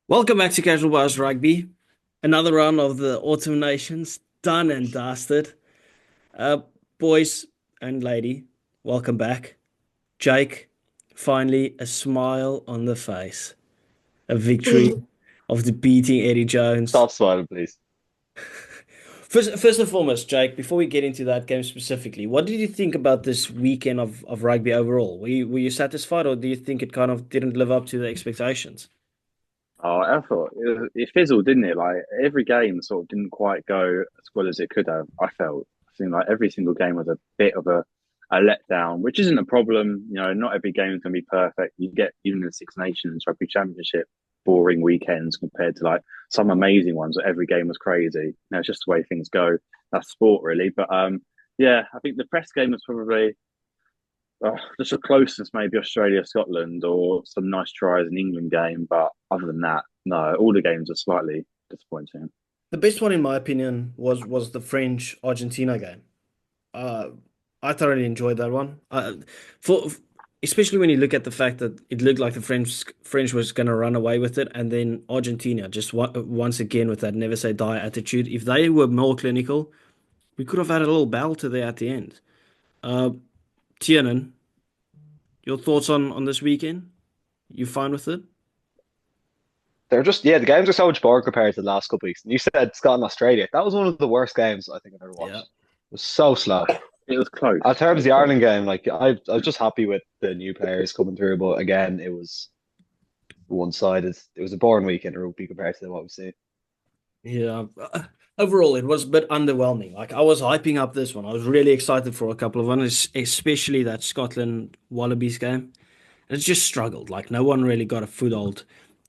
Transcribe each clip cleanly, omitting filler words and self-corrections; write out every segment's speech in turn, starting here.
Welcome back to CasualBiasRugby. Another round of the Autumn Nations, done and dusted. Boys and lady, welcome back. Jake, finally a smile on the face. A victory after beating Eddie Jones. Stop smiling, please. First and foremost, Jake, before we get into that game specifically, what did you think about this weekend of rugby overall? Were you satisfied, or do you think it kind of didn't live up to the expectations? Oh, I thought it fizzled, didn't it? Like every game sort of didn't quite go as well as it could have. I felt. I think like every single game was a bit of a letdown, which isn't a problem. You know, not every game is going to be perfect. You get even the Six Nations Rugby Championship boring weekends compared to like some amazing ones where every game was crazy. You know, it's just the way things go. That's sport, really. But yeah, I think the press game was probably just the closest, maybe Australia, Scotland, or some nice tries in England game. But other than that, no, all the games are slightly disappointing. The best one, in my opinion, was the French Argentina game. Uh, I thoroughly enjoyed that one. For especially when you look at the fact that it looked like the French was going to run away with it, and then Argentina just once again with that never say die attitude. If they were more clinical, we could have had a little belter there at the end. Uh, Tiernan, your thoughts on this weekend? You fine with it? They're just, yeah, the games are so much boring compared to the last couple of weeks. And you said Scotland, Australia. That was one of the worst games I think I've ever watched. Yeah. It was so slow. It was close. In terms of the Ireland game, like I was just happy with the new players coming through, but again, it was one-sided. It was a boring weekend of rugby compared to what we've seen. Yeah. Overall, it was a bit underwhelming. Like I was hyping up this one. I was really excited for a couple of ones, especially that Scotland Wallabies game. And it just struggled. Like no one really got a foothold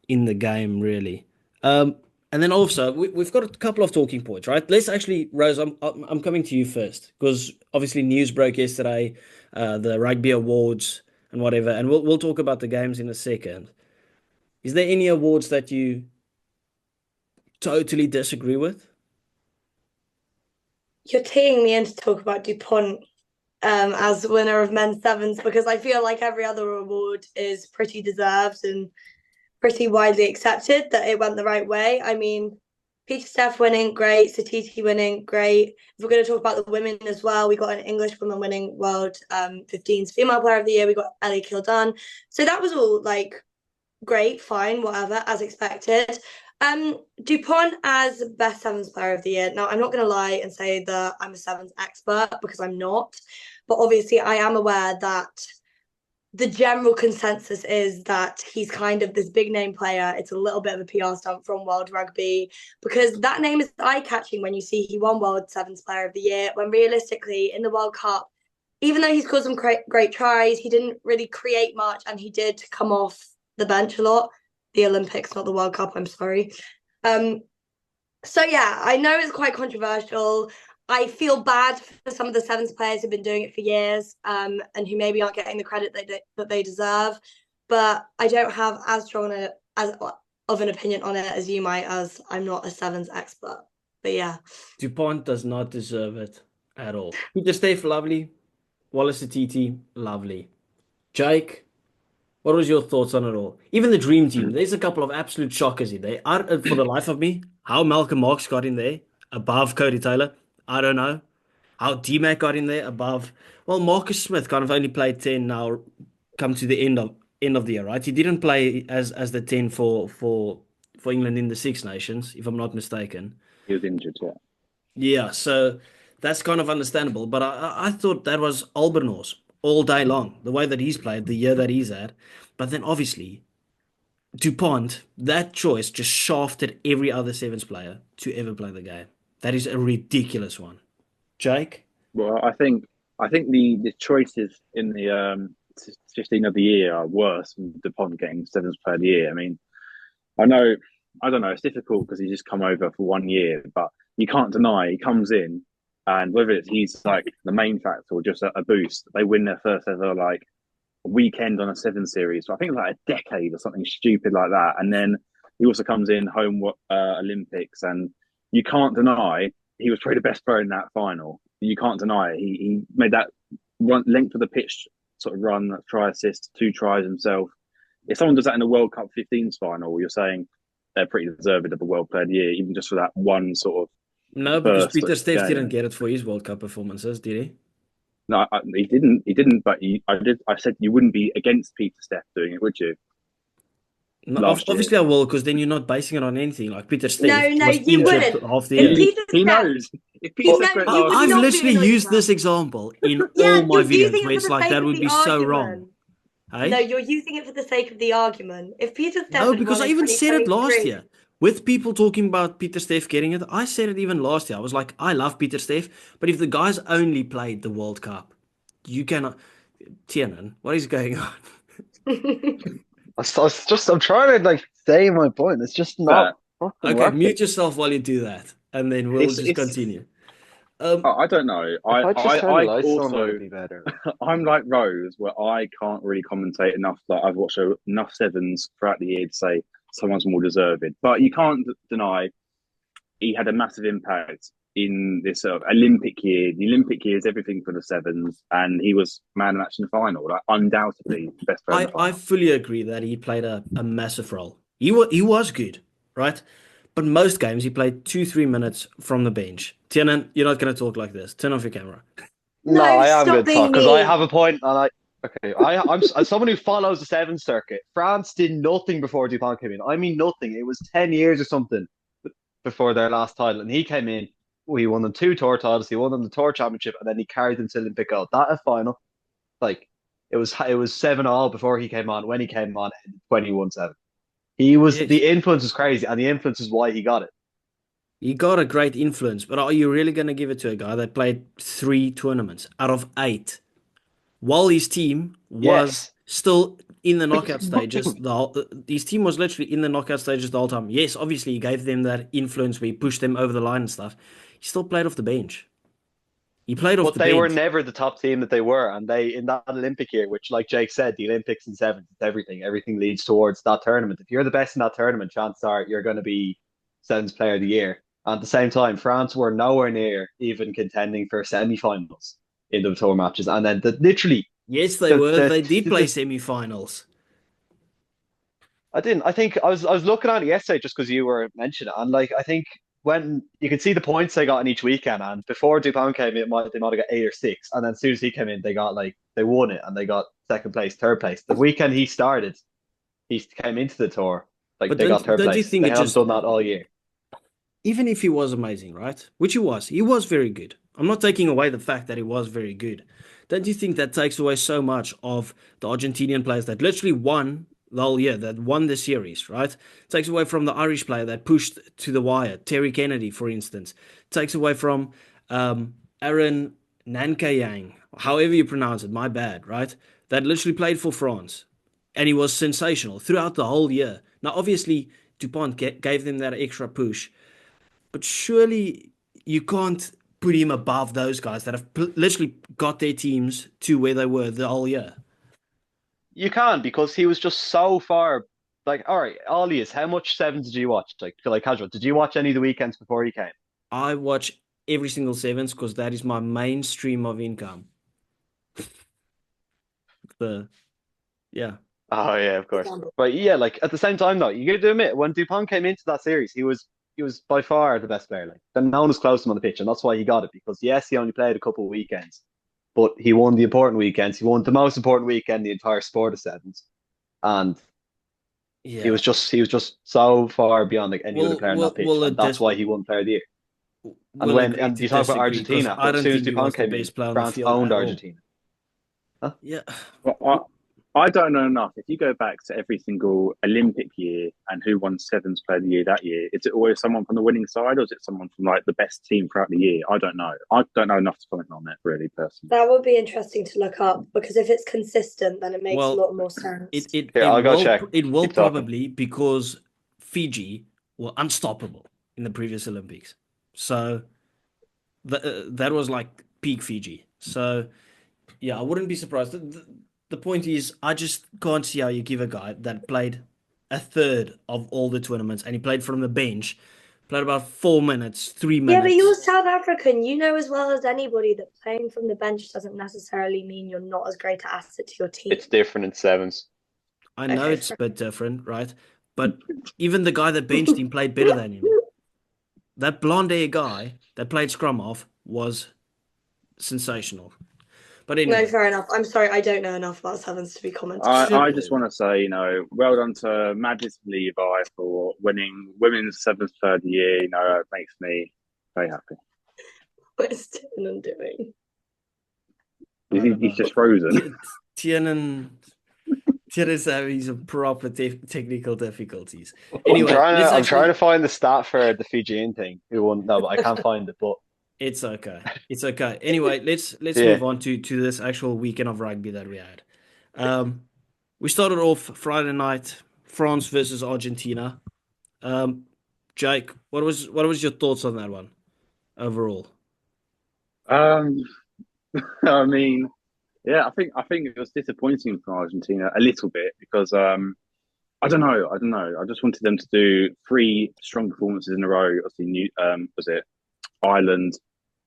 in the game, really. And then also we've got a couple of talking points, right? Let's actually, Rose, I'm coming to you first because obviously news broke yesterday, the rugby awards and whatever, and we'll talk about the games in a second. Is there any awards that you totally disagree with? You're teeing me in to talk about DuPont as winner of men's sevens because I feel like every other award is pretty deserved and pretty widely accepted that it went the right way. I mean, Peter Steph winning, great. Satiti winning, great. If we're going to talk about the women as well, we got an English woman winning World 15's Female Player of the Year. We got Ellie Kildan. So that was all like great, fine, whatever, as expected. DuPont as best sevens player of the year. Now, I'm not going to lie and say that I'm a sevens expert because I'm not. But obviously, I am aware that the general consensus is that he's kind of this big name player. It's a little bit of a PR stunt from World Rugby because that name is eye-catching when you see he won World Sevens Player of the Year, when realistically in the World Cup, even though he scored some great tries, he didn't really create much and he did come off the bench a lot. The Olympics, not the World Cup, I'm sorry. So yeah, I know it's quite controversial. I feel bad for some of the sevens players who've been doing it for years and who maybe aren't getting the credit that they deserve. But I don't have as strong of an opinion on it as you might, as I'm not a sevens expert. But yeah. DuPont does not deserve it at all. Peter Steph, lovely. Wallace Atiti, lovely. Jake, what was your thoughts on it all? Even the dream team, there's a couple of absolute shockers in there. For the life of me, how Malcolm Marks got in there above Cody Taylor, I don't know. How D-Mac got in there above. Well, Marcus Smith kind of only played 10 now, come to the end of the year, right? He didn't play as the 10 for England in the Six Nations, if I'm not mistaken. He was injured, yeah. Yeah, so that's kind of understandable. But I thought that was allblacks all day long, the way that he's played, the year that he's at. But then obviously, DuPont, that choice just shafted every other sevens player to ever play the game. That is a ridiculous one. Jake? Well, I think the choices in the 15 of the year are worse than DuPont getting seventh player of the year. I mean, I don't know, it's difficult because he's just come over for 1 year, but you can't deny he comes in and whether it's he's like the main factor or just a boost, they win their first ever like weekend on a seven series. So I think it's like a decade or something stupid like that. And then he also comes in home Olympics, and you can't deny he was probably the best player in that final. you can't deny it. He made that one length of the pitch sort of run, try assist, 2 tries himself. If someone does that in a World Cup 15s final, you're saying they're pretty deserving of a World Player of the Year, even just for that one sort No, of because burst Peter of Steph didn't game. get it for his World Cup performances, did he? No, he didn't. He didn't. But I did. I said you wouldn't be against Peter Steph doing it, would you? No, Last year, obviously I will, because then you're not basing it on anything. Like Peter No, Steph no, was you injured wouldn't. half the If year. Peter he Steph, knows. If you Peter know, Steph went you would last I've not be literally annoyed used about this it. example in Yeah, all my you're videos using where it it's for the like sake that of would the be so wrong. argument. Hey? No, you're using it for the sake of the argument. If Peter Steph No, had because won I in even said it last 2023, year. With people talking about Peter Steph getting it, I said it even last year. I was like, I love Peter Steph, but if the guy's only played the World Cup, you cannot. Tiernan, what is going on? I'm trying to like say my point. It's just not fucking Okay, working. mute yourself while you do that, and then we'll just it's. continue. I don't know. If I just turn the I lights on, would also it be better? I'm like Rose, where I can't really commentate enough. Like I've watched enough sevens throughout the year to say someone's more deserved. But you can't deny he had a massive impact in this Olympic year. The Olympic year is everything for the sevens, and he was man of the match in the final. Like undoubtedly the best player in the I final. fully agree that he played a massive role. He was good, right? But most games he played 2-3 minutes from the bench. Tiernan, you're not going to talk like this. Turn off your camera. No, no, I am stop going to talk being because I mean. have a point, and I'm as someone who follows the Seven Circuit. France did nothing before Dupont came in. I mean, nothing. It was 10 years or something before their last title, and he came in. He won them 2 tour titles. He won them the tour championship, and then he carried them to Olympic gold. That a final, like it was 7-all before he came on. When he came on, 21-7. He was Yes. the influence was crazy, and the influence is why he got it. He got a great influence, but are you really going to give it to a guy that played 3 tournaments out of 8, while his team was Yes, still in the knockout stages? His team was literally in the knockout stages the whole time. Yes, obviously he gave them that influence where he pushed them over the line and stuff. He still played off the bench. He played off but the they were bench. never the top team that they were, and they in that Olympic year, which, like Jake said, the Olympics and sevens, it's everything. Everything leads towards that tournament. If you're the best in that tournament, chances are you're going to be sevens player of the year. And at the same time, France were nowhere near even contending for semi-finals in the tour matches, and then literally Yes, they the were. the, They did play the semi-finals. I didn't. I think I was looking at it yesterday just because you were mentioning it, and like I think when you could see the points they got in each weekend, and before Dupont came in, they might have got 8 or 6, and then as soon as he came in, they won it and they got second place, third place. The weekend he started, he came into the tour like But they got third don't you place. think They it haven't just, done that all year. even if he was amazing, right? Which he was very good. I'm not taking away the fact that he was very good. Don't you think that takes away so much of the Argentinian players that literally won the whole year, that won the series, right? Takes away from the Irish player that pushed to the wire, Terry Kennedy, for instance. Takes away from Aaron Nankayang, however you pronounce it, my bad, right? That literally played for France. And he was sensational throughout the whole year. Now, obviously, Dupont gave them that extra push, but surely you can't put him above those guys that have literally got their teams to where they were the whole year. You can because he was just so far. Like, all right, Alias, how much sevens did you watch? Like casual, did you watch any of the weekends before he came? I watch every single sevens because that is my main stream of income. The yeah. Oh yeah, of course. But yeah, like at the same time though, you got to admit when Dupont came into that series, he was by far the best player. Like then no one was close to him on the pitch, and that's why he got it. Because yes, he only played a couple of weekends, but he won the important weekends. He won the most important weekend in the entire sport of sevens, and Yeah. he was just so far beyond like any other player on that pitch, We'll and that's why he won Player of the Year. And agree and to you talk about disagree because Argentina, I but as don't soon as think he was Dupont the came in, best player on the France field owned at all. Argentina. Huh? Yeah. Well, I don't know enough. If you go back to every single Olympic year and who won sevens player of the year that year, is it always someone from the winning side or is it someone from like the best team throughout the year? I don't know. I don't know enough to comment on that really, personally. That would be interesting to look up because if it's consistent, then it makes a Well, lot more sense. Here, I'll go check. It will Keep talking. probably because Fiji were unstoppable in the previous Olympics. So that was like peak Fiji. So yeah, I wouldn't be surprised. The point is, I just can't see how you give a guy that played a third of all the tournaments and he played from the bench Played about 4 minutes, 3 Yeah, minutes. but you're South African. You know as well as anybody that playing from the bench doesn't necessarily mean you're not as great an asset to your team. It's different in sevens. I know Okay, it's a bit different, right? But even the guy that benched him played better than him. That blonde-haired guy that played scrum off was sensational. But anyway. No, fair enough. I'm sorry, I don't know enough about sevens to be commenting. I just want to say, well done to Madis Levi for winning women's seventh third year. It makes me very happy. What is Tiernan doing? He's just frozen. Tiernan is having some proper technical difficulties. Anyway, I'm trying to find the stat for the Fijian thing. Who won? No, but I can't find it. But it's okay. It's okay. Anyway, let's move on to this actual weekend of rugby that we had. We started off Friday night, France versus Argentina. Jake, what was your thoughts on that one overall? I mean, yeah, I think it was disappointing for Argentina a little bit because I don't know. I just wanted them to do 3 strong performances in a row. Obviously, was it Ireland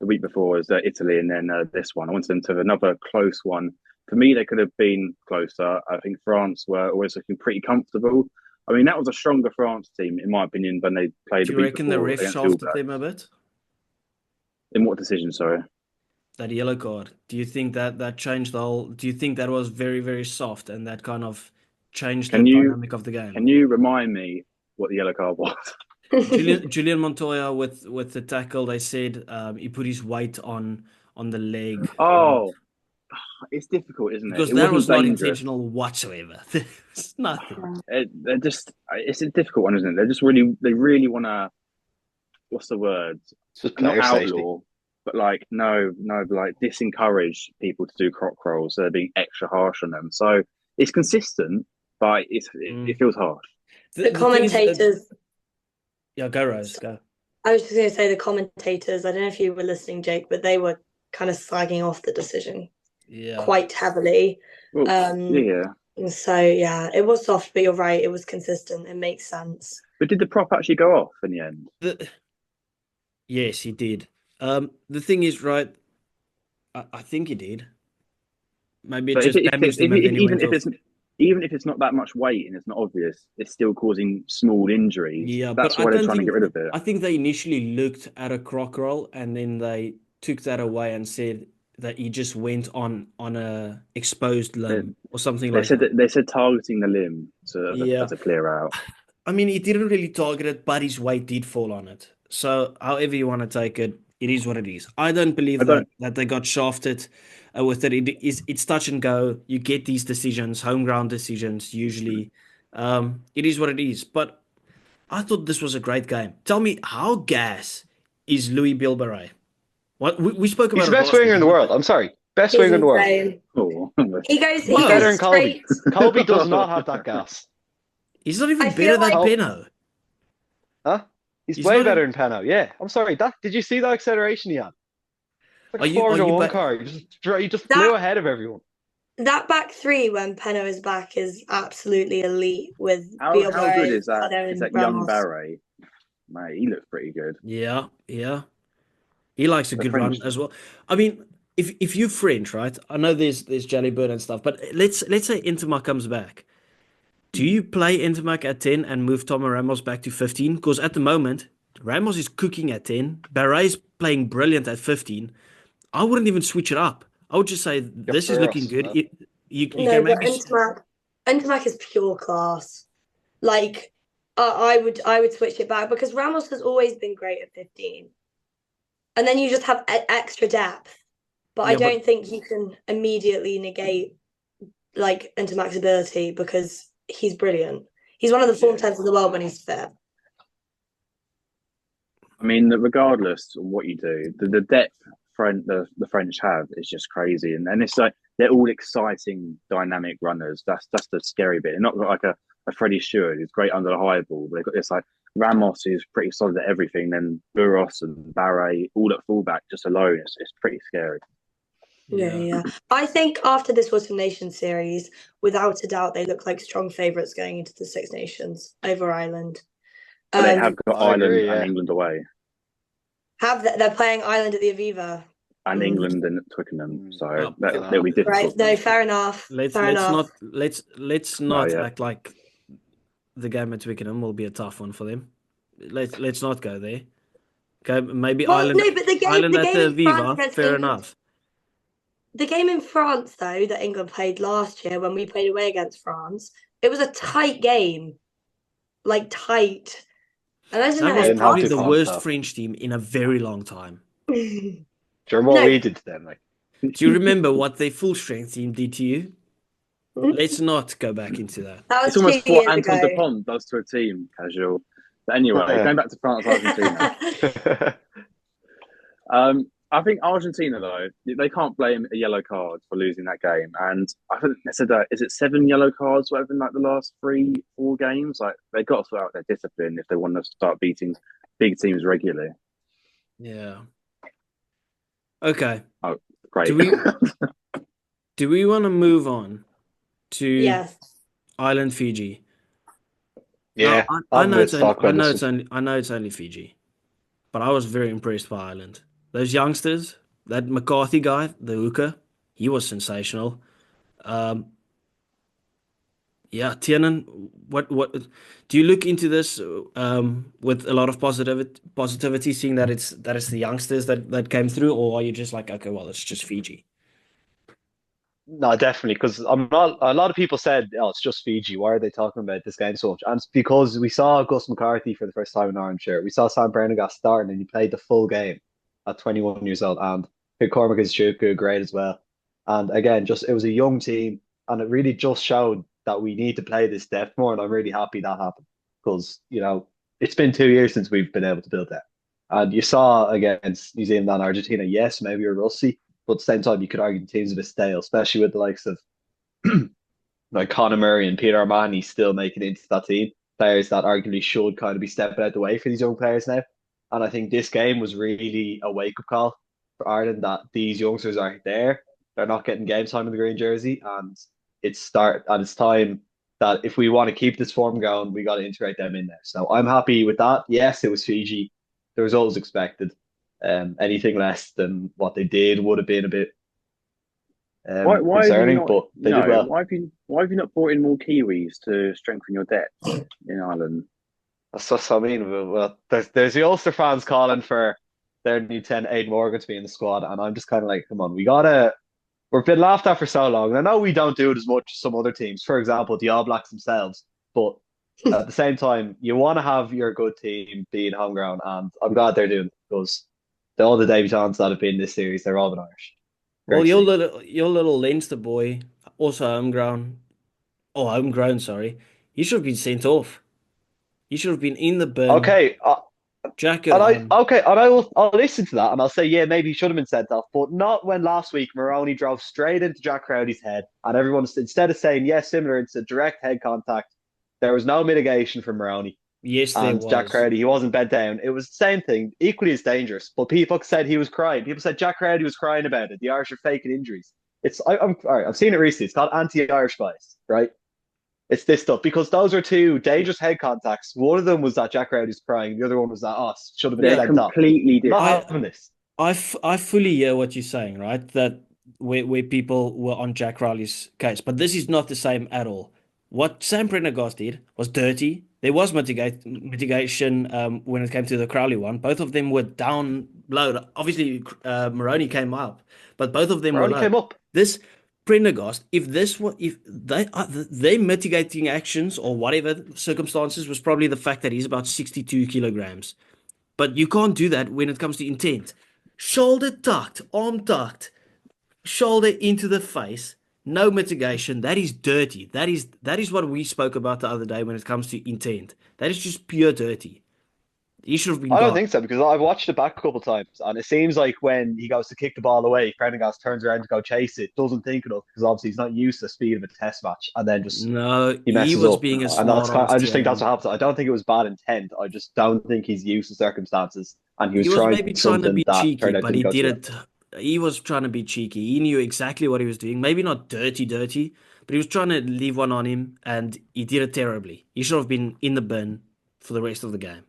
the week before? Was Italy, and then this one. I wanted them to have another close one. For me, they could have been closer. I think France were always looking pretty comfortable. I mean, that was a stronger France team, in my opinion, when they played. Do you reckon the ref shafted them a bit? In what decision? Sorry. That yellow card. Do you think that changed the whole? Do you think that was very, very soft and that kind of changed the dynamic of the game? Can you remind me what the yellow card was? Julian Montoya with the tackle. They said he put his weight on the leg. Oh, it's difficult, isn't it? Because that was not intentional whatsoever. There's nothing. It's a difficult one, isn't it? They really want to. What's the word? Not outlaw. But disencourage people to do croc rolls. So they're being extra harsh on them. So it's consistent, but it feels harsh. The commentators. Yeah, go Rose, go. I was just going to say the commentators. I don't know if you were listening, Jake, but they were kind of slagging off the decision. Yeah. Quite heavily. Well, yeah. So yeah, it was soft, but you're right. It was consistent. It makes sense. But did the prop actually go off in the end? Yes, he did. The thing is, right, I think he did. Maybe it just damaged him. Even if it's not that much weight and it's not obvious, it's still causing small injuries. Yeah, that's why they're trying to get rid of it. I think they initially looked at a croc roll and then they took that away and said that he just went on a exposed limb or something like that. They said targeting the limb to clear out. I mean, he didn't really target it, but his weight did fall on it. So however you want to take it, it is what it is. I don't believe that they got shafted with it. It's touch and go. You get these decisions, home ground decisions, usually. It is what it is. But I thought this was a great game. Tell me, how gas is Louis Bilberet? What we spoke about. He's the best winger in the world. I'm sorry. Best winger in the world. Oh. He goes better than Colby. Colby does not have that gas. He's not even better than Peno. Huh? He's way better than Peno. Yeah. I'm sorry. Did you see that acceleration he had? Like a 401 car. He just flew ahead of everyone. That back 3 when Peno is back is absolutely elite with How good is that? Is that young Barre? Mate, he looks pretty good. Yeah. He likes a good run as well. I mean, if you're French, right? I know there's Jalibert and stuff, but let's say Intermac comes back. Do you play Intermac at 10 and move Tom Ramos back to 15? Because at the moment, Ramos is cooking at 10. Barre is playing brilliant at 15. I wouldn't even switch it up. I would just say this is looking good. You can make Intermac is pure class. Like I would switch it back because Ramos has always been great at 15. And then you just have extra depth. But I don't think you can immediately negate Intermac's ability because he's brilliant. He's one of the form 10s of the world when he's fit. I mean, regardless of what you do, the depth the French have is just crazy, and it's like they're all exciting, dynamic runners. That's the scary bit. They're not like a Freddie Stewart who's great under the high ball. They've got this like Ramos who's pretty solid at everything. Then Buros and Barre all at fullback just alone. It's pretty scary. Yeah. I think after this Autumn Nations series, without a doubt, they look like strong favourites going into the Six Nations over Ireland. But they have got I Ireland agree, and yeah. England away, They're playing Ireland at the Aviva. and Mm. England and Twickenham, so yeah. that'll be difficult. Right, no, fair enough. Let's Fair enough. not yeah. act like the game at Twickenham will be a tough one for them. Let's not go there. Okay, maybe Well, Ireland. no, but the Ireland at game the in France Aviva, against fair England, enough. the game in France though that England played last year when we played away against France, it was a tight game, like tight. And I don't That know. was didn't have probably to the fight, worst though. French team in a very long time. Do you remember what No. we did to them? Like, Do you remember what their full strength team did to you? Let's not go back into that. That It's was almost 2 what years Anton ago. Dupont does to a team, casual. But anyway, going back to France, Argentina. I think Argentina, though, they can't blame a yellow card for losing that game. And I think they said that, is it 7 yellow cards, whatever, in like the last 4 games? Like, they've got to sort out their discipline if they want to start beating big teams regularly. Yeah. Okay. Oh, great. Do we want to move on to Yes. Ireland Fiji? yeah, Now, I know let's talk about this one. I know it's only Fiji, but I was very impressed by Ireland. Those youngsters, that McCarthy guy, the hooker, he was sensational. Yeah, Tiernan, what do you look into this with a lot of positivity, seeing that it's the youngsters that came through, or are you just like, okay, well, it's just Fiji? No, definitely, because I'm not. A lot of people said, "Oh, it's just Fiji. Why are they talking about this game so much?" And it's because we saw Gus McCarthy for the first time in Orange shirt. We saw Sam Prendergast starting, and he played the full game at 21 years old. And Cormac is great as well. And again, just it was a young team, and it really just showed that we need to play this depth more. And I'm really happy that happened because it's been 2 years since we've been able to build that. And you saw against New Zealand and Argentina, yes, maybe we're rusty. But at the same time, you could argue the team's a bit stale, especially with the likes of like Conor Murray and Peter Armani still making it into that team. Players that arguably should kind of be stepping out the way for these young players now. And I think this game was really a wake-up call for Ireland that these youngsters aren't there. They're not getting game time in the green jersey. And it's time that if we want to keep this form going, we got to integrate them in there. So I'm happy with that. Yes, it was Fiji. The result was expected. Anything less than what they did would have been a bit why concerning, have you not, but they did well. Why have you not brought in more Kiwis to strengthen your depth in Ireland? That's what I mean. Well, there's the Ulster fans calling for their new 10 Aid Morgan to be in the squad, and I'm just kind of like, come on, we've been laughed at for so long. And I know we don't do it as much as some other teams, for example, the All Blacks themselves, but at the same time, you want to have your good team being homegrown, and I'm glad they're doing it because all the debutants that have been in this series, they're all been Irish. Well, your little Leinster boy, also homegrown, sorry, he should have been sent off. He should have been in the bin. Okay, jacket and on. I'll listen to that, and I'll say, yeah, maybe he should have been sent off, but not when last week Maroney drove straight into Jack Crowley's head, and everyone, instead of saying, yes, similar, it's a direct head contact, there was no mitigation from Maroney. Yes, there was. Jack Crowley, he wasn't bent down. It was the same thing, equally as dangerous. But people said he was crying. People said Jack Crowley was crying about it. The Irish are faking injuries. I'm all right. I've seen it recently. It's called anti-Irish bias, right? It's this stuff because those are two dangerous head contacts. One of them was that Jack Crowley was crying. The other one was that should have been sent off. Completely different. Not having this. I fully hear what you're saying, right? That where people were on Jack Crowley's case, but this is not the same at all. What Sam Prendergast did was dirty. There was mitigation when it came to the Crowley one. Both of them were down low. Obviously, Maroney came up, but both of them were low. Came up. This Prendergast, if they mitigating actions or whatever circumstances was probably the fact that he's about 62 kilograms. But you can't do that when it comes to intent. Shoulder tucked, arm tucked, shoulder into the face. No mitigation. That is dirty. That is what we spoke about the other day when it comes to intent. That is just pure dirty. He should have been. I don't think so because I've watched it back a couple of times, and it seems like when he goes to kick the ball away, Prendergast turns around to go chase it, doesn't think enough because obviously he's not used to the speed of a test match, and then just he messes was up. being a And smart ass. I just think that's what happens. I don't think it was bad intent. I just don't think he's used to circumstances, and he was maybe trying to be cheeky, but he did it. He was trying to be cheeky. He knew exactly what he was doing. Maybe not dirty, but he was trying to leave one on him, and he did it terribly. He should have been in the bin for the rest of the game.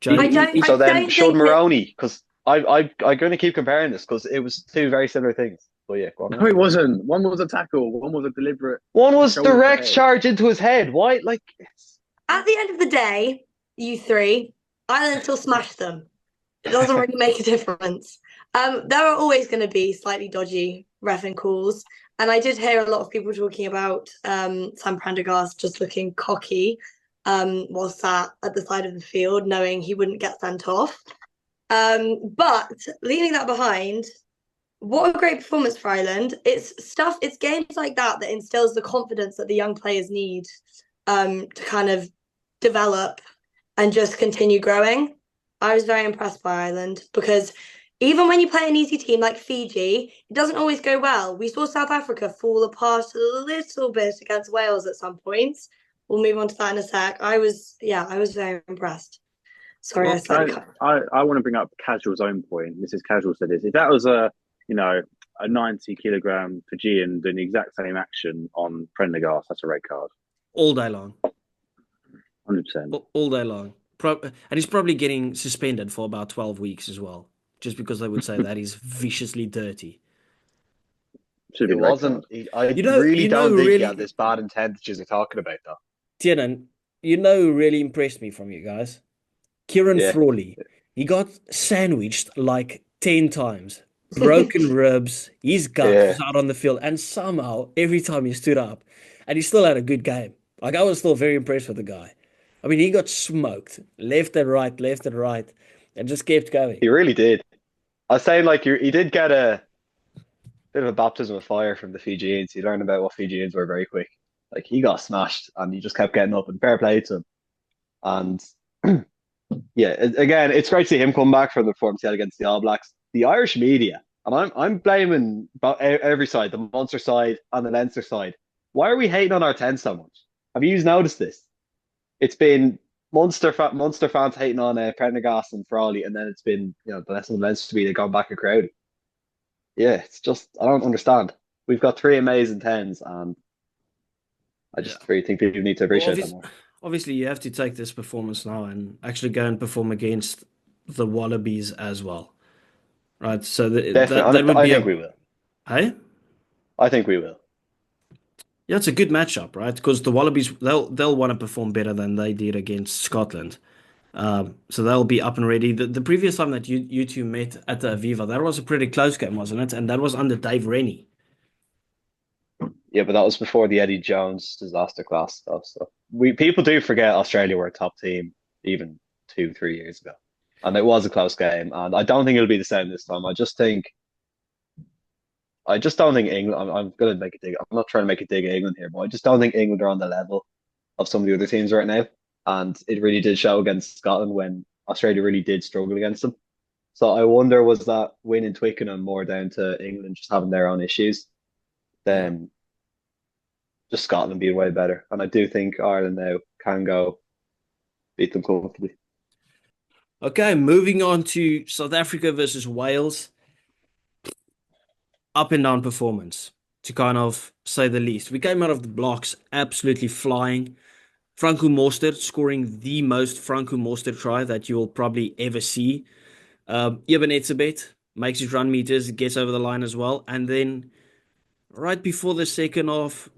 So then, should Maroney, because I'm going to keep comparing this because it was two very similar things. But yeah, go on. No, it wasn't. One was a tackle. One was a deliberate. One was direct charge into his head. Why? Like, at the end of the day, you three, Ireland still smashed them. It doesn't really make a difference. There are always going to be slightly dodgy reffing calls. And I did hear a lot of people talking about Sam Prendergast just looking cocky while sat at the side of the field, knowing he wouldn't get sent off. But leaving that behind, what a great performance for Ireland. It's games like that that instills the confidence that the young players need to kind of develop and just continue growing. I was very impressed by Ireland because even when you play an easy team like Fiji, it doesn't always go well. We saw South Africa fall apart a little bit against Wales at some points. We'll move on to that in a sec. I was very impressed. Sorry, well, I want to bring up Casual's own point. Mrs. Casual said this. If that was a 90-kilogram Fijian doing the exact same action on Prendergast, that's a red card. All day long. 100%. All day long. And he's probably getting suspended for about 12 weeks as well, just because they would say that he's viciously dirty. It wasn't. I really don't think he had this bad intent that you're talking about, though. Tiernan, who really impressed me from you guys? Kieran Frawley. He got sandwiched like 10 times. Broken ribs. His gut was out on the field. And somehow, every time he stood up, and he still had a good game. Like, I was still very impressed with the guy. I mean, he got smoked. Left and right, and just kept going. He really did. I was saying, like, he did get a bit of a baptism of fire from the Fijians. He learned about what Fijians were very quick. Like, he got smashed, and he just kept getting up, and fair play to him. And, yeah, again, it's great to see him come back from the performance he had against the All Blacks. The Irish media, and I'm blaming every side, the Munster side and the Leinster side. Why are we hating on our 10 so much? Have you noticed this? It's been Munster fans hating on Prendergast and Frawley, and then it's been the rest of the Leinster media going back at Crowdy. Yeah, it's just I don't understand. We've got 3 amazing 10s, and I just really think people need to appreciate that more. Obviously, you have to take this performance now and actually go and perform against the Wallabies as well, right? So that would be. I think we will. Hey, I think we will. Yeah, it's a good matchup, right? Because the Wallabies, they'll want to perform better than they did against Scotland. So they'll be up and ready. The previous time that you two met at the Aviva, that was a pretty close game, wasn't it? And that was under Dave Rennie. Yeah, but that was before the Eddie Jones disaster class stuff. So people do forget Australia were a top team even 2-3 years ago. And it was a close game. And I don't think it'll be the same this time. I just don't think England. I'm going to make a dig. I'm not trying to make a dig at England here, but I just don't think England are on the level of some of the other teams right now. And it really did show against Scotland when Australia really did struggle against them. So I wonder, was that win in Twickenham more down to England just having their own issues than just Scotland being way better? And I do think Ireland now can go beat them comfortably. Okay, moving on to South Africa versus Wales. Up and down performance, to kind of say the least. We came out of the blocks absolutely flying. Franco Mostert scoring the most Franco Mostert try that you'll probably ever see. Eben Etzebeth makes his run meters, gets over the line as well. And then right after the second half,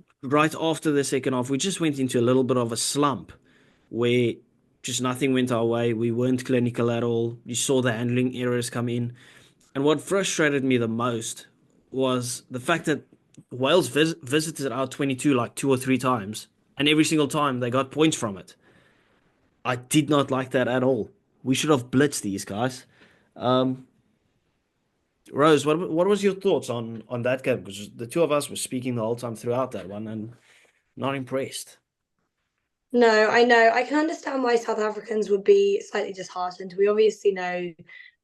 we just went into a little bit of a slump where just nothing went our way. We weren't clinical at all. You saw the handling errors come in. And what frustrated me the most was the fact that Wales visited our 22 like 2 or 3 times, and every single time they got points from it. I did not like that at all. We should have blitzed these guys. Rose, what was your thoughts on that game? Because the two of us were speaking the whole time throughout that one, and not impressed. No, I know. I can understand why South Africans would be slightly disheartened. We obviously know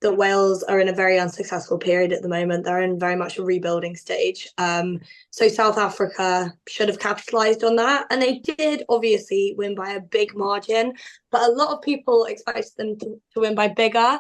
that Wales are in a very unsuccessful period at the moment. They're in very much a rebuilding stage. So South Africa should have capitalised on that. And they did obviously win by a big margin, but a lot of people expected them to win by bigger.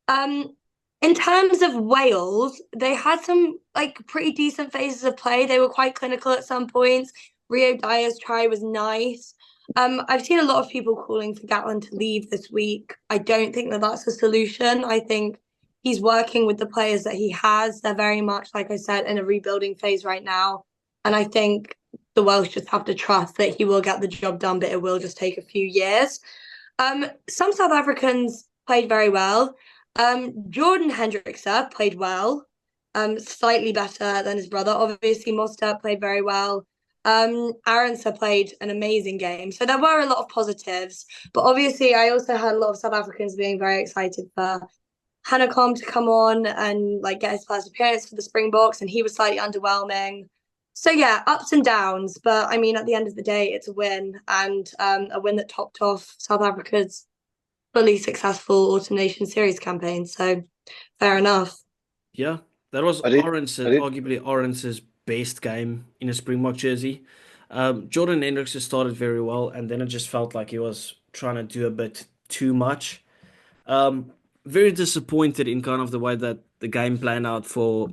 In terms of Wales, they had some pretty decent phases of play. They were quite clinical at some points. Rio Dyer's try was nice. I've seen a lot of people calling for Gatland to leave this week. I don't think that that's a solution. I think he's working with the players that he has. They're very much, like I said, in a rebuilding phase right now. And I think the Welsh just have to trust that he will get the job done, but it will just take a few years. Some South Africans played very well. Jordan Hendrickse played well, slightly better than his brother. Obviously, Mostert played very well. Arendse played an amazing game. So there were a lot of positives. But obviously, I also had a lot of South Africans being very excited for Hanekom to come on and like get his first appearance for the Springboks, and he was slightly underwhelming. So yeah, ups and downs. But I mean, at the end of the day, it's a win, and a win that topped off South Africa's fully successful Autumn Nation Series campaign. So fair enough. Yeah, that was arguably Arendse's best game in a Springbok jersey. Jordan Hendrickse started very well, and then it just felt like he was trying to do a bit too much. Very disappointed in kind of the way that the game planned out for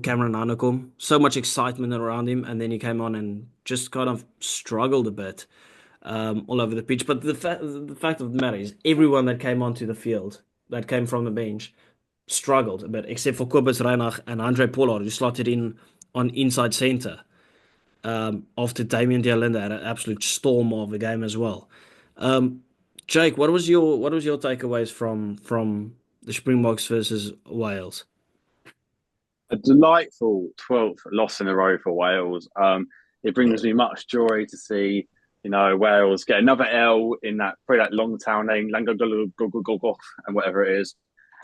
Cameron Hanekom. So much excitement around him, and then he came on and just kind of struggled a bit all over the pitch. But the fact of the matter is, everyone that came onto the field, that came from the bench, struggled a bit, except for Kobus Reinach and Andre Pollard, who slotted in on inside centre. After Damien Dialinda had an absolute storm of the game as well. Jake, what was your takeaways from the Springboks versus Wales? A delightful 12th loss in a row for Wales. It brings me much joy to see, Wales get another L in that long town name, and whatever it is.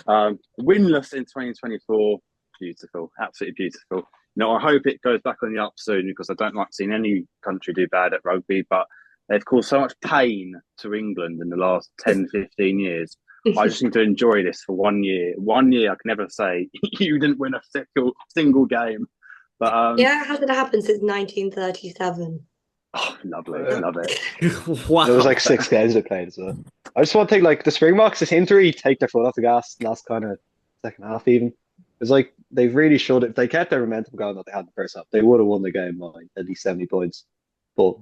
Winless in 2024. Beautiful, absolutely beautiful. I hope it goes back on the up soon, because I don't like seeing any country do bad at rugby, but they've caused so much pain to England in the last 10, 15 years. I just need to enjoy this for 1 year. 1 year, I can never say you didn't win a single game. But yeah, it hasn't happened since 1937. Oh, lovely, love it. Wow. It was like 6 games they played as well. I just want to think, the Springboks, this injury, take their foot off the gas in the last kind of second half even. It's like they really should. If they kept their momentum going that they had in the first half, they would have won the game by at least 70 points. But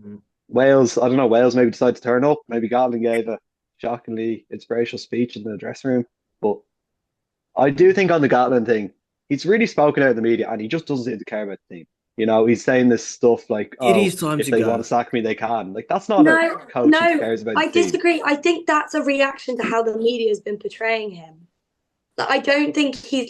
Wales, I don't know, Wales maybe decided to turn up. Maybe Gatland gave a shockingly inspirational speech in the dressing room. But I do think on the Gatland thing, he's really spoken out in the media, and he just doesn't seem to care about the team. He's saying this stuff like, if they want to sack me, they can. That's not a coach who cares about the team. I disagree. I think that's a reaction to how the media has been portraying him. I don't think he's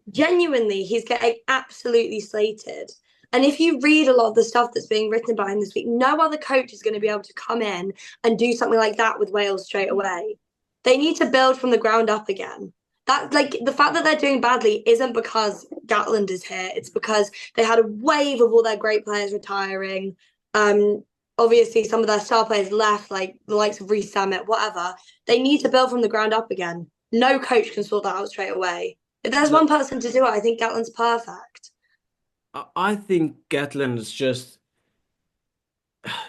genuinely, he's getting absolutely slated. And if you read a lot of the stuff that's being written about him this week, no other coach is going to be able to come in and do something like that with Wales straight away. They need to build from the ground up again. That the fact that they're doing badly isn't because Gatland is here. It's because they had a wave of all their great players retiring. Obviously, some of their star players left, like the likes of Reece Samet, whatever. They need to build from the ground up again. No coach can sort that out straight away. If there's one person to do it, I think Gatland's perfect. I think Gatland is just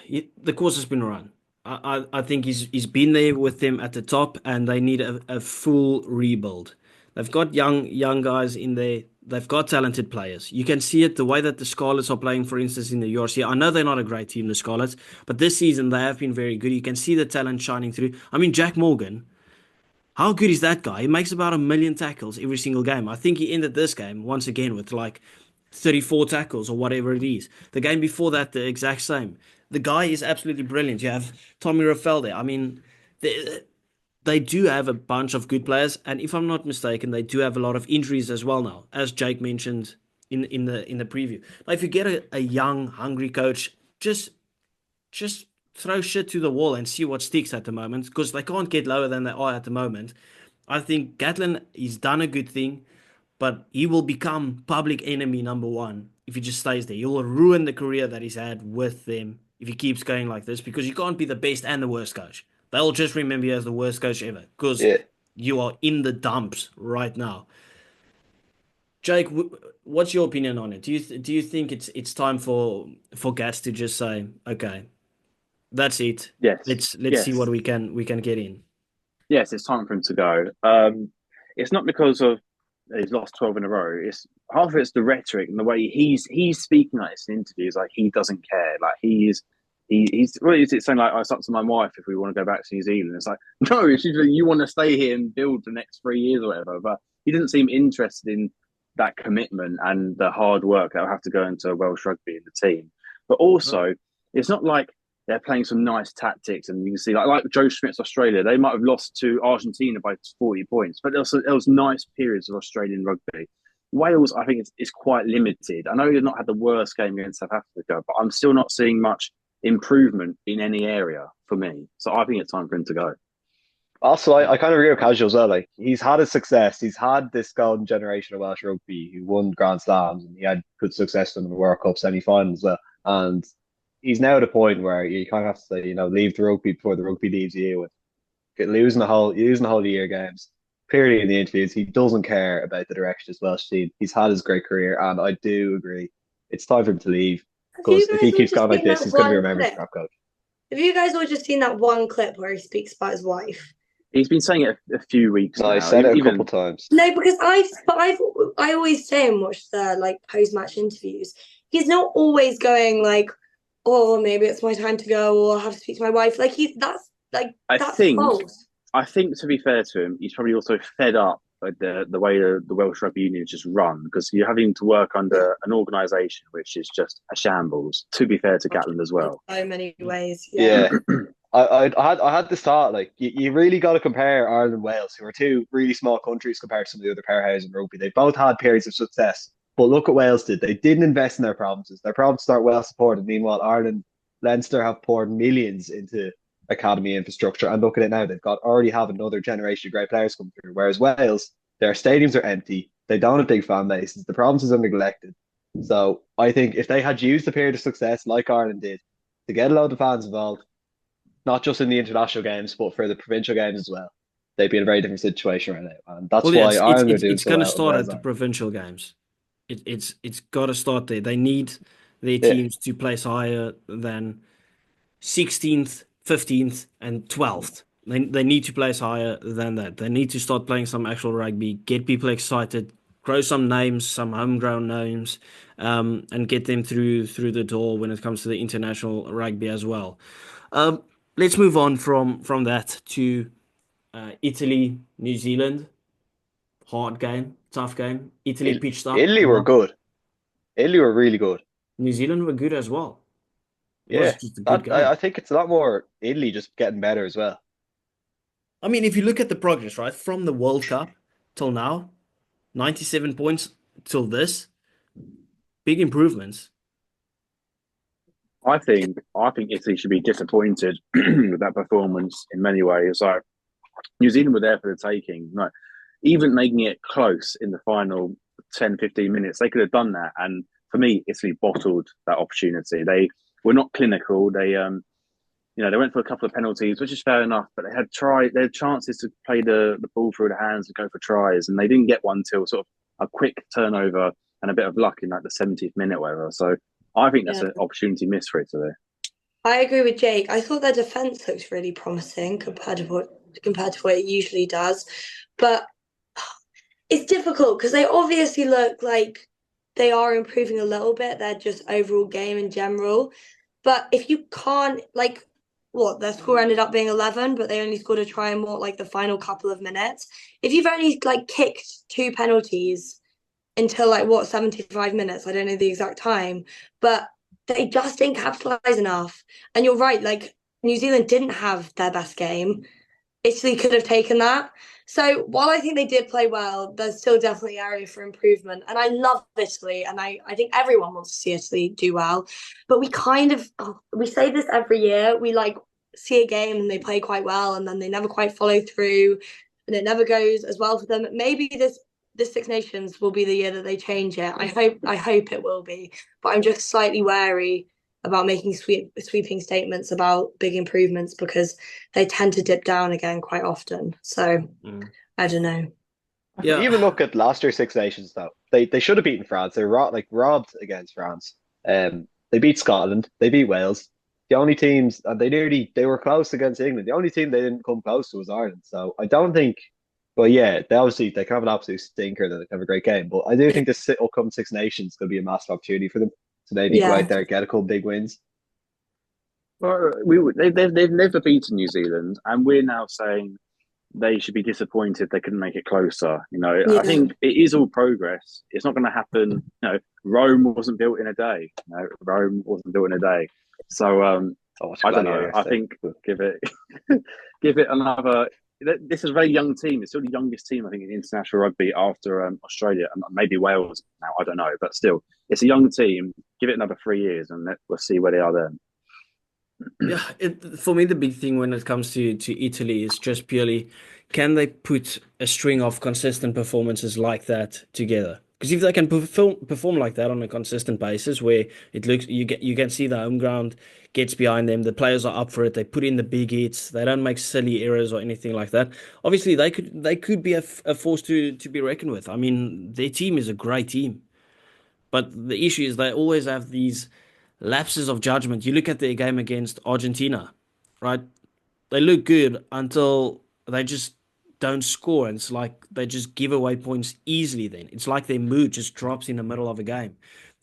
the course has been run. I think he's been there with them at the top, and they need a full rebuild. They've got young guys in there. They've got talented players. You can see it the way that the Scarlets are playing, for instance, in the URC. I know they're not a great team, the Scarlets, but this season they have been very good. You can see the talent shining through. I mean, Jack Morgan. How good is that guy? He makes about 1 million tackles every single game. I think he ended this game once again with 34 tackles or whatever it is. The game before that, the exact same. The guy is absolutely brilliant. You have Tommy Raffel there. I mean, they do have a bunch of good players, and if I'm not mistaken, they do have a lot of injuries as well now, as Jake mentioned in the preview. If you get a young, hungry coach, just throw shit to the wall and see what sticks at the moment, because they can't get lower than they are at the moment. I think Gatland, he's done a good thing, but he will become public enemy number one if he just stays there. He will ruin the career that he's had with them if he keeps going like this, because you can't be the best and the worst coach. They'll just remember you as the worst coach ever, because you are in the dumps right now. Jake, what's your opinion on it? Do you think it's time for Gats to just say, okay, that's it. Yes. Let's see what we can get in. Yes, it's time for him to go. It's not because of he's lost 12 in a row. It's half of it's the rhetoric and the way he's speaking like this in interviews, like he doesn't care. Like he's he's well, it's saying like, it's up to my wife if we want to go back to New Zealand. It's like, no, it's usually you want to stay here and build for the next 3 years or whatever. But he didn't seem interested in that commitment and the hard work that will have to go into Welsh rugby in the team. But also, it's not like they're playing some nice tactics, and you can see like Joe Schmidt's Australia, they might have lost to Argentina by 40 points, but there was nice periods of Australian rugby. Wales, I think, is quite limited. I know they've not had the worst game against South Africa, but I'm still not seeing much improvement in any area for me. So I think it's time for him to go. Also, I kind of agree with Casual as well. Like, he's had his success. He's had this golden generation of Welsh rugby who won Grand Slams, and he had good success in the World Cup semi-final as well. And he's now at a point where you kind of have to say, leave the rugby before the rugby leaves you. And losing the whole year games. Clearly in the interviews, he doesn't care about the direction of his Welsh team. He's had his great career, and I do agree. It's time for him to leave, because if he keeps going like this, he's going to be remembered as a crap coach. Have you guys all just seen that one clip where he speaks about his wife? He's been saying it a few weeks now. I said it a couple times. No, because I always say and watch the like post-match interviews. He's not always going like, oh, maybe it's my time to go, or I'll have to speak to my wife. Like that's false. I think, to be fair to him, he's probably also fed up with the way the Welsh Rugby Union is just run, because you're having to work under an organisation which is just a shambles. To be fair to Gatland as well, in so many ways. Yeah. I had this thought, like, you really got to compare Ireland and Wales, who are two really small countries compared to some of the other powerhouses in rugby. They both had periods of success, but look what Wales did. They didn't invest in their provinces. Their provinces aren't well supported. Meanwhile, Ireland, Leinster have poured millions into academy infrastructure, and look at it now. They've already have another generation of great players come through. Whereas Wales, their stadiums are empty. They don't have big fan bases. The provinces are neglected. So I think if they had used the period of success like Ireland did to get a load of fans involved, not just in the international games, but for the provincial games as well, they'd be in a very different situation right now. And that's why Ireland are doing it's going to start at the provincial games. It's got to start there. They need their teams to place higher than 16th, 15th, and 12th. They need to place higher than that. They need to start playing some actual rugby, get people excited, grow some names, some homegrown names, and get them through the door when it comes to the international rugby as well. Let's move on from that to Italy, New Zealand. Hard game, tough game. Italy pitched up. Italy were good. Italy were really good. New Zealand were good as well. Yeah, I think it's a lot more Italy just getting better as well. I mean, if you look at the progress, right, from the World Cup till now, 97 points till this, big improvements. I think Italy should be disappointed with that performance in many ways. Like, New Zealand were there for the taking. Like, even making it close in the final 10, 15 minutes, they could have done that. And for me, Italy bottled that opportunity. They were not clinical. They, they went for a couple of penalties, which is fair enough, but they had chances to play the ball through the hands and go for tries, and they didn't get one till sort of a quick turnover and a bit of luck in like the 70th minute or whatever. So I think that's an opportunity missed for Italy. I agree with Jake. I thought their defence looked really promising compared to what it usually does. But it's difficult because they obviously look like they are improving a little bit. They're just overall game in general. But if you can't, like, their score ended up being 11, but they only scored a try in the final couple of minutes. If you've only kicked 2 penalties until 75 minutes, I don't know the exact time, but they just didn't capitalise enough. And you're right, New Zealand didn't have their best game. Italy could have taken that. So while I think they did play well, there's still definitely area for improvement. And I love Italy, and I think everyone wants to see Italy do well. But we we say this every year. We see a game and they play quite well, and then they never quite follow through, and it never goes as well for them. Maybe this Six Nations will be the year that they change it. I hope it will be. But I'm just slightly wary about making sweeping statements about big improvements because they tend to dip down again quite often. So I don't know. Yeah. Even look at last year's Six Nations though. They should have beaten France. They were robbed against France. They beat Scotland. They beat Wales. The only teams, and they were close against England. The only team they didn't come close to was Ireland. So I don't think. Well, yeah, they can have an absolute stinker. They can have a great game, but I do think this upcoming Six Nations could be a massive opportunity for them to maybe go out there, get a couple big wins. Well, they've never beaten New Zealand, and we're now saying they should be disappointed they couldn't make it closer. I Yeah. think it is all progress. It's not going to happen. Rome wasn't built in a day. Rome wasn't built in a day. So I don't know. I think give it give it another. This is a very young team. It's still the youngest team, I think, in international rugby after Australia and maybe Wales now. I don't know, but still, it's a young team. Give it another 3 years, and we'll see where they are then. Yeah, for me, the big thing when it comes to Italy is just purely, can they put a string of consistent performances like that together? Because if they can perform like that on a consistent basis, where it looks you can see the home ground gets behind them, the players are up for it, they put in the big hits, they don't make silly errors or anything like that. Obviously, they could be a force to be reckoned with. I mean, their team is a great team. But the issue is they always have these lapses of judgment. You look at their game against Argentina, right? They look good until they just don't score. And it's like they just give away points easily then. It's like their mood just drops in the middle of a game.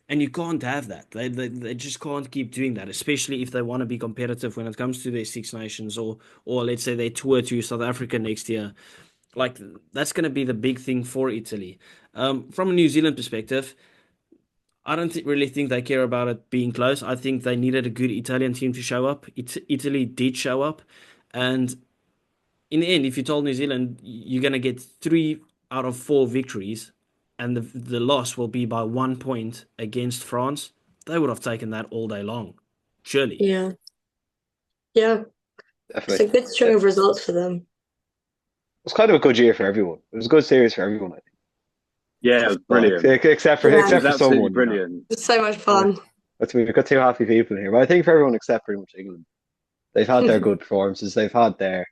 And you can't have that. They just can't keep doing that, especially if they want to be competitive when it comes to their Six Nations or let's say they tour to South Africa next year. Like that's going to be the big thing for Italy. From a New Zealand perspective, I don't really think they care about it being close. I think they needed a good Italian team to show up. Italy did show up. And in the end, if you told New Zealand you're going to get 3 out of 4 victories and the loss will be by 1 point against France, they would have taken that all day long. Surely. Yeah. Yeah. It's a Definitely. good string of results for them. It was kind of a good year for everyone. It was a good series for everyone, I think. Yeah, it was brilliant. Except for Yeah. It was except for absolutely someone. brilliant. It's so much fun. We've got 2 happy people here, but I think for everyone except pretty much England, they've had their good performances. They've had their,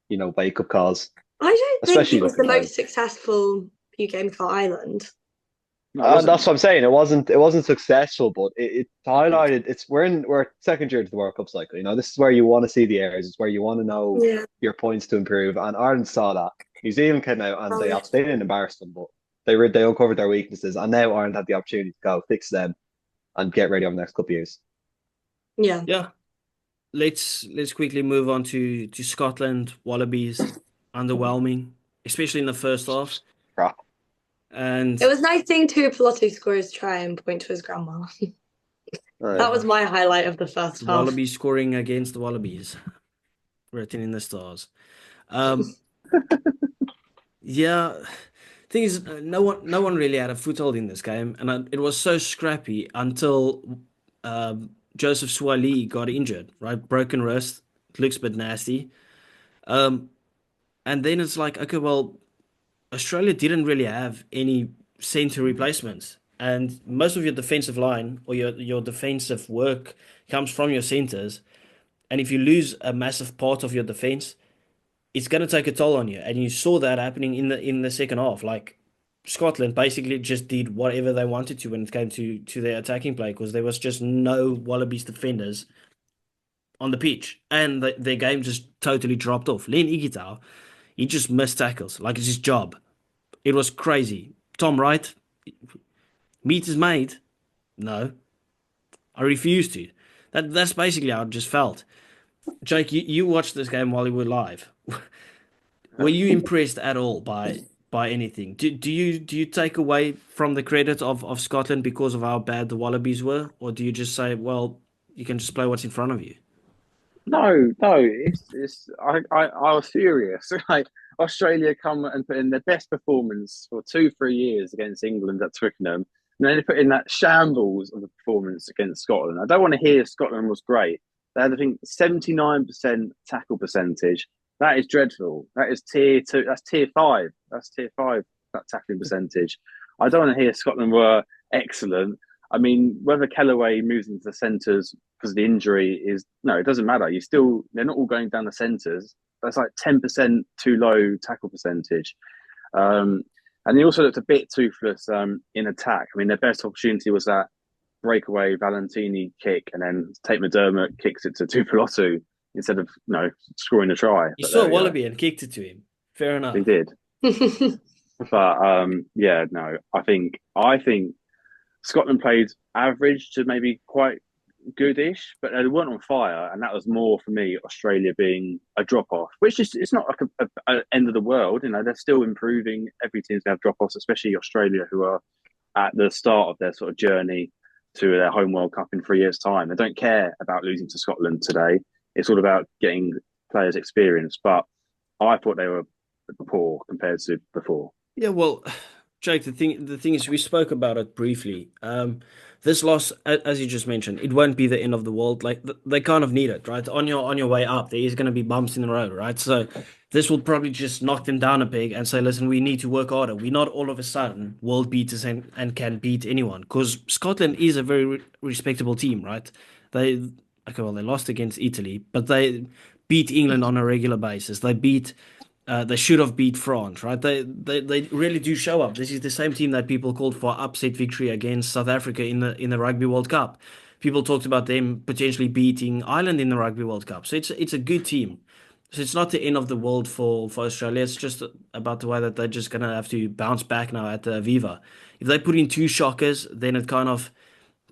wake up calls, I don't think especially it was looking the like. most successful few games for Ireland. No, it wasn't. That's what I'm saying. It wasn't successful, but it highlighted. We're second year to the World Cup cycle. This is where you want to see the errors. It's where you want to know Yeah. your points to improve. And Ireland saw that. New Zealand came out and Oh, they didn't embarrass them, but they uncovered their weaknesses, and now Ireland had the opportunity to go fix them and get ready over the next couple of years. yeah. Yeah. Let's quickly move on to Scotland. Wallabies, underwhelming, especially in the first half. Crap. And It was nice seeing Tuipulotu score his try and point to his grandma. That was my highlight of the first half. Wallabies scoring against the Wallabies, written in the stars. Yeah, thing is, no one really had a foothold in this game, and it was so scrappy until Joseph Swali got injured, right? Broken wrist, looks a bit nasty. Um, and then it's like, okay, well, Australia didn't really have any centre replacements, and most of your defensive line or your defensive work comes from your centres. And if you lose a massive part of your defense, it's going to take a toll on you. And you saw that happening in the second half. Like Scotland basically just did whatever they wanted to when it came to their attacking play because there was just no Wallabies defenders on the pitch, and their game just totally dropped off. Len Igitau, he just missed tackles like it's his job. It was crazy. Tom Wright, meet his mate. No, I refuse to. That's basically how it just felt. Jake, you watched this game while you were live. Were you impressed at all by anything? Do you take away from the credit of Scotland because of how bad the Wallabies were, or do you just say, well, you can just play what's in front of you? No. It's. I was furious. Like Australia come and put in their best performance for 2-3 years against England at Twickenham, and then they put in that shambles of a performance against Scotland. I don't want to hear Scotland was great. They had, I think, 79% tackle percentage. That is dreadful. That is tier 2. That's tier 5. That's tier 5. That tackling percentage. I don't want to hear Scotland were excellent. I mean, whether Kellaway moves into the centres because of the injury is no, it doesn't matter. They're not all going down the centres. That's like 10% too low tackle percentage. And they also looked a bit toothless in attack. I mean, their best opportunity was that breakaway Valentini kick, and then Tate McDermott kicks it to Tuipulotu instead of scoring a try. He saw Wallaby and kicked it to him. Fair enough. He did. But no, I think Scotland played average to maybe quite goodish, but they weren't on fire, and that was more for me Australia being a drop off, which is it's not like a end of the world. You know, they're still improving. Every team's gonna have drop offs, especially Australia, who are at the start of their sort of journey to their home World Cup in 3 years' time. They don't care about losing to Scotland today. It's all about getting players experience. But I thought they were poor compared to before. Yeah, well, Jake, the thing is, we spoke about it briefly. This loss, as you just mentioned, it won't be the end of the world. Like they kind of need it, right? On your way up, there is going to be bumps in the road, right? So this will probably just knock them down a peg and say, listen, we need to work harder. We're not all of a sudden world beaters and can beat anyone, because Scotland is a very respectable team, right? They okay, well, they lost against Italy, but they beat England on a regular basis. They should have beat France, right? They really do show up. This is the same team that people called for upset victory against South Africa in the Rugby World Cup. People talked about them potentially beating Ireland in the Rugby World Cup. So it's a good team. So it's not the end of the world for Australia. It's just about the way that they're just gonna have to bounce back now at Viva. If they put in two shockers, then it kind of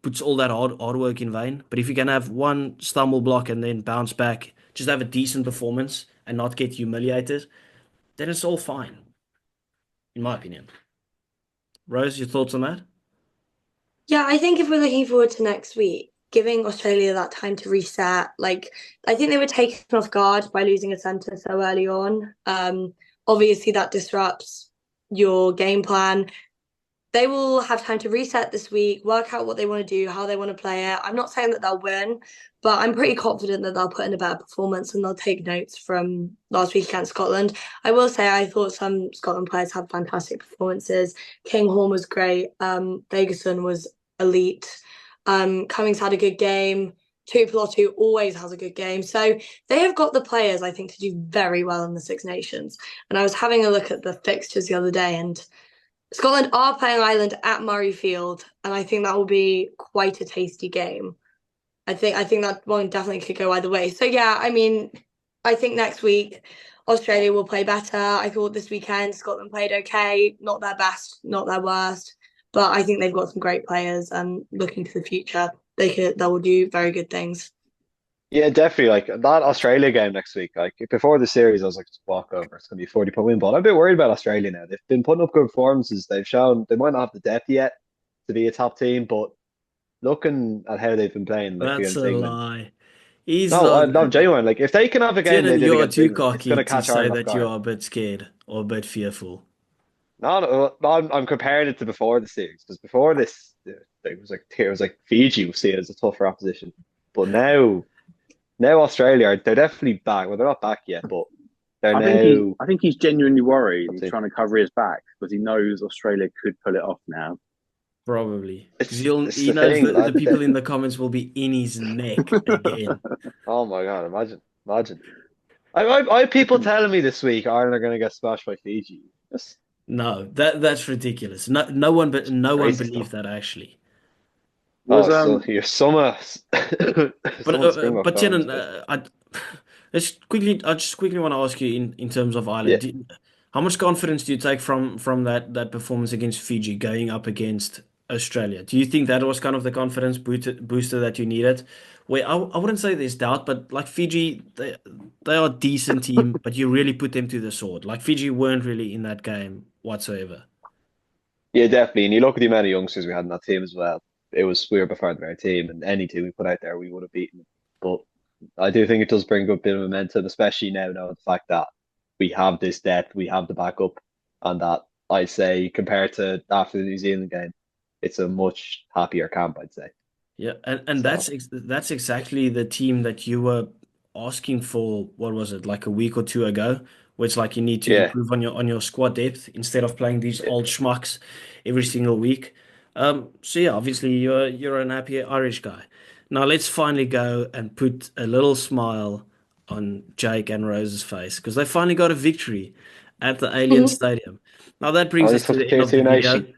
puts all that hard work in vain. But if you can have one stumble block and then bounce back, just have a decent performance and not get humiliated, then it's all fine, in my opinion. Rose, your thoughts on that? Yeah, I think if we're looking forward to next week, giving Australia that time to reset, like I think they were taken off guard by losing a centre so early on. Obviously that disrupts your game plan. They will have time to reset this week, work out what they want to do, how they want to play it. I'm not saying that they'll win, but I'm pretty confident that they'll put in a better performance and they'll take notes from last week against Scotland. I will say I thought some Scotland players had fantastic performances. Kinghorn was great. Ferguson was elite. Cummings had a good game. Tuipulotu always has a good game. So they have got the players, I think, to do very well in the Six Nations. And I was having a look at the fixtures the other day, and Scotland are playing Ireland at Murrayfield, and I think that will be quite a tasty game. I think that one definitely could go either way. So yeah, I mean, I think next week Australia will play better. I thought this weekend Scotland played okay, not their best, not their worst, but I think they've got some great players, and looking to the future, they will do very good things. Yeah, definitely. Like that Australia game next week. Like before the series, I was like, just walk over. It's gonna be a 40 point win. But I'm a bit worried about Australia now. They've been putting up good performances. They've shown they might not have the depth yet to be a top team, but looking at how they've been playing, like That's against a England. lie. He's No, not. no, genuine. Like if they can have a game they Tiernan, did you're against too England, it's cocky gonna to catch say Ireland off that you guard. are a bit scared or a bit fearful. No, I'm comparing it to before the series because before this, it was like Fiji was seen as a tougher opposition, but now Australia they're definitely back. Well, they're not back yet, but they're now. I think he's genuinely worried. I'd He's say trying to cover his back because he knows Australia could pull it off now. Probably. Because it's he the knows thing. the people in the comments will be in his neck again. Oh my God, imagine. I have people telling me this week Ireland are going to get smashed by Fiji. That's No, that's ridiculous. No one crazy believed stuff. that actually. Was So you're summer, But someone Springbok fans, Tiernan, but I just quickly want to ask you in terms of Ireland, yeah. how much confidence do you take from that performance against Fiji going up against Australia? Do you think that was kind of the confidence booster that you needed? Where I wouldn't say there's doubt, but like Fiji, they are a decent team, but you really put them to the sword. Like Fiji weren't really in that game whatsoever. Yeah, definitely. And you look at the amount of youngsters we had in that team as well. We were by far the better team, and any team we put out there, we would have beaten them. But I do think it does bring a good bit of momentum, especially now the fact that we have this depth, we have the backup, and that I'd say compared to after the New Zealand game, it's a much happier camp, I'd say. Yeah, and So that's exactly the team that you were asking for. What was it, like a week or two ago? Where it's like you need to yeah, improve on your squad depth instead of playing these yeah. old schmucks every single week. So yeah, obviously you're an happy Irish guy. Now let's finally go and put a little smile on Jake and Rose's face because they finally got a victory at the Alien Stadium. Now that I brings us just to took the the end tier of the two video. nation.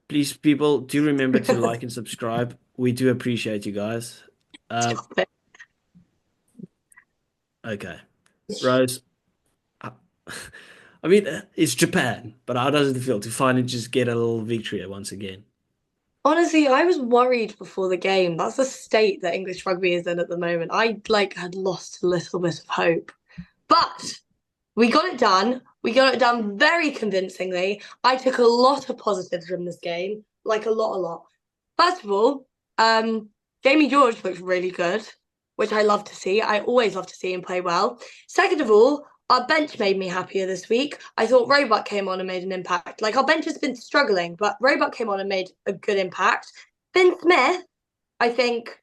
Please, people, do remember to like and subscribe. We do appreciate you guys. Okay. Rose, I I mean, it's Japan, but how does it feel to finally just get a little victory once again? Honestly, I was worried before the game. That's the state that English rugby is in at the moment. I had lost a little bit of hope. But we got it done. We got it done very convincingly. I took a lot of positives from this game, like a lot. First of all, Jamie George looked really good, which I love to see. I always love to see him play well. Second of all, our bench made me happier this week. I thought Roebuck came on and made an impact. Like, our bench has been struggling, but Roebuck came on and made a good impact. Finn Smith, I think,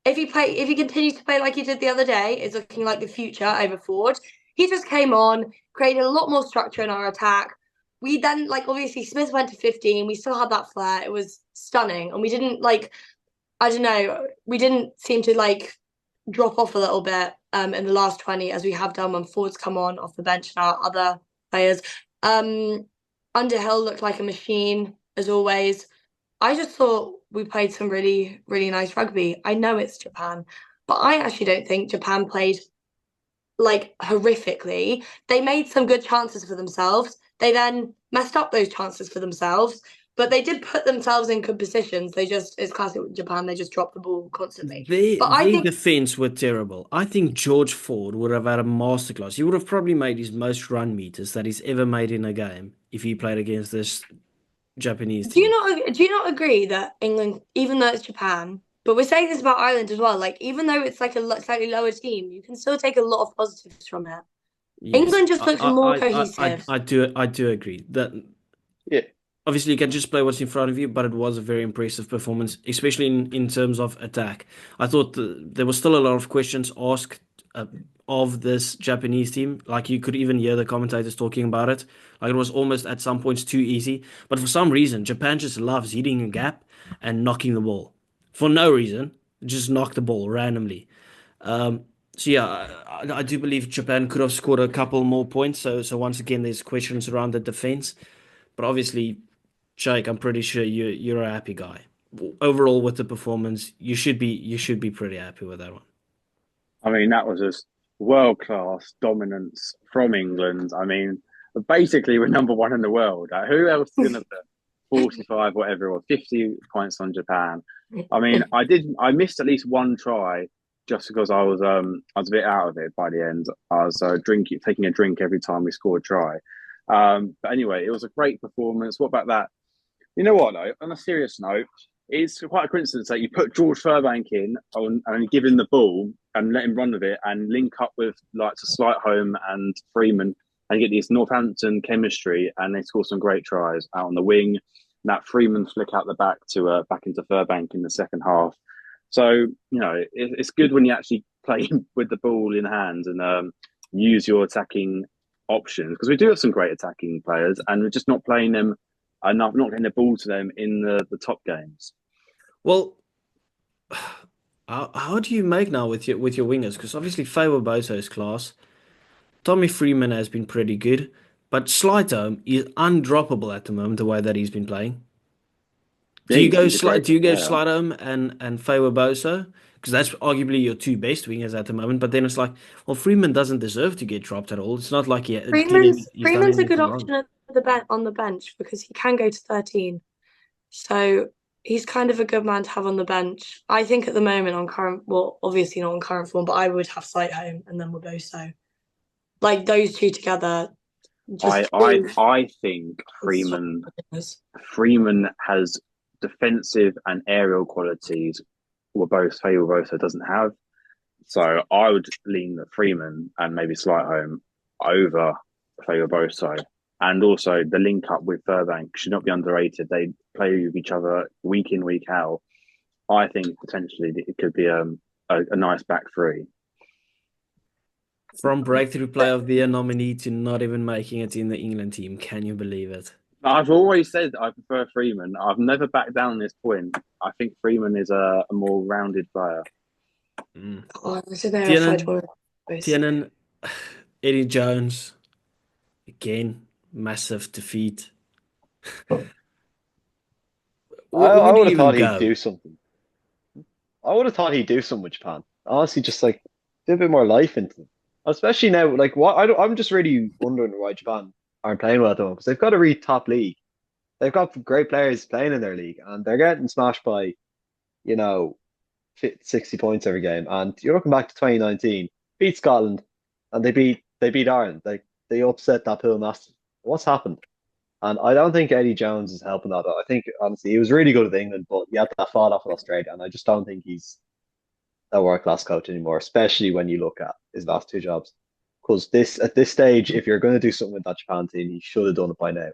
if he continues to play like he did the other day, is looking like the future over forward. He just came on, created a lot more structure in our attack. We then, like, obviously Smith went to 15. We still had that flair. It was stunning. And we didn't, like, I don't know, we didn't seem to, like, drop off a little bit in the last 20, as we have done when forwards come on off the bench and our other players. Underhill looked like a machine, as always. I just thought we played some really, really nice rugby. I know it's Japan, but I actually don't think Japan played like horrifically. They made some good chances for themselves. They then messed up those chances for themselves, but they did put themselves in good positions. It's classic Japan. They just drop the ball constantly. But I Their think defense were terrible. I think George Ford would have had a masterclass. He would have probably made his most run meters that he's ever made in a game if he played against this Japanese do team. you not agree that England, even though it's Japan, but we're saying this about Ireland as well, like even though it's like a slightly lower team, you can still take a lot of positives from it. Yes, England just looks more cohesive. I do agree that Yeah. obviously you can just play what's in front of you, but it was a very impressive performance, especially in terms of attack. I thought there was still a lot of questions asked of this Japanese team. Like you could even hear the commentators talking about it. Like it was almost at some points too easy. But for some reason, Japan just loves hitting a gap and knocking the ball. For no reason, just knock the ball randomly. So yeah, I do believe Japan could have scored a couple more points. So once again, there's questions around the defense. But obviously, Jake, I'm pretty sure you're a happy guy. Overall, with the performance, you should be pretty happy with that one. I mean, that was just world class dominance from England. I mean, basically, we're number one in the world. Who else is going to put 45, whatever it was, 50 points on Japan? I mean, I missed at least one try just because I was a bit out of it by the end. I was taking a drink every time we scored a try. But anyway, it was a great performance. What about that? You know what, though? On a serious note, it's quite a coincidence that you put George Furbank in and give him the ball and let him run with it and link up with like to Slightholme and Freeman and get this Northampton chemistry and they score some great tries out on the wing. That Freeman flick out the back to back into Furbank in the second half. So it's good when you actually play with the ball in hand and use your attacking options because we do have some great attacking players and we're just not playing them enough, not getting the ball to them in the top games. Well, how do you make now with your wingers? Because obviously Faber Boto is class. Tommy Freeman has been pretty good, but Slightholme is undroppable at the moment. The way that he's been playing. Yeah, he's a great Do you go player. Slightholme and Faber Boto? Because that's arguably your two best wingers at the moment. But then it's like, well, Freeman doesn't deserve to get dropped at all. It's not like he's done Freeman's a good anything wrong. option on the bench because he can go to 13. So he's kind of a good man to have on the bench. I think at the moment obviously not on current form, but I would have Slightholme and then Woboso. Like those two together. I think Freeman has defensive and aerial qualities Woboso doesn't have. So I would lean the Freeman and maybe Slightholme over Woboso. And also the link up with Furbank should not be underrated. They play with each other week in, week out. I think potentially it could be a nice back three. From breakthrough player of the year nominee to not even making it in the England team. Can you believe it? I've always said I prefer Freeman. I've never backed down this point. I think Freeman is a more rounded player. Tiernan, Eddie Jones, again, massive defeat. I would have thought he'd do something. I would have thought he'd do something with Japan. Honestly, just like do a bit more life into them. Especially now, like I'm just really wondering why Japan aren't playing well at the moment because they've got a really top league. They've got great players playing in their league, and they're getting smashed by, you know, 60 points every game. And you're looking back to 2019, beat Scotland, and they beat Ireland. They upset that pool massive. What's happened? And I don't think Eddie Jones is helping that. I think honestly he was really good with England, but he had that fall off with Australia, and I just don't think he's a world class coach anymore, especially when you look at his last two jobs. Because at this stage, if you're going to do something with that Japan team, he should have done it by now,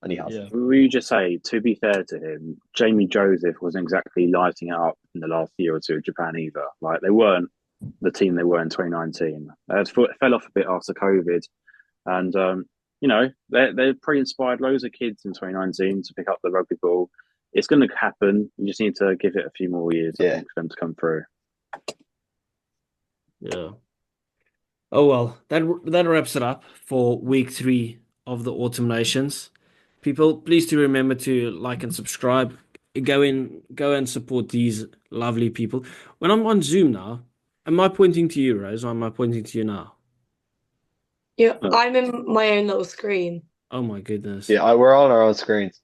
and he hasn't. Yeah. We just say, to be fair to him, Jamie Joseph wasn't exactly lighting it up in the last year or two of Japan either. Like, they weren't the team they were in 2019. They fell off a bit after COVID, and you know, they pre-inspired loads of kids in 2019 to pick up the rugby ball. It's going to happen. You just need to give it a few more years, I think, for them to come through. Yeah. Oh well, that wraps it up for week 3 of the Autumn Nations. People, please do remember to like and subscribe. Go and support these lovely people. When I'm on Zoom now, am I pointing to you, Rose, or am I pointing to you now? Yeah, I'm in my own little screen. Oh my goodness. Yeah, we're all on our own screens.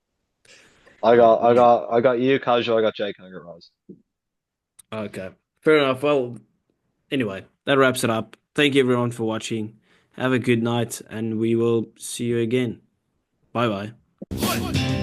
I got you, Casual. I got Jake, and I got Rose. Okay, fair enough. Well, anyway, that wraps it up. Thank you everyone for watching. Have a good night, and we will see you again. Bye bye.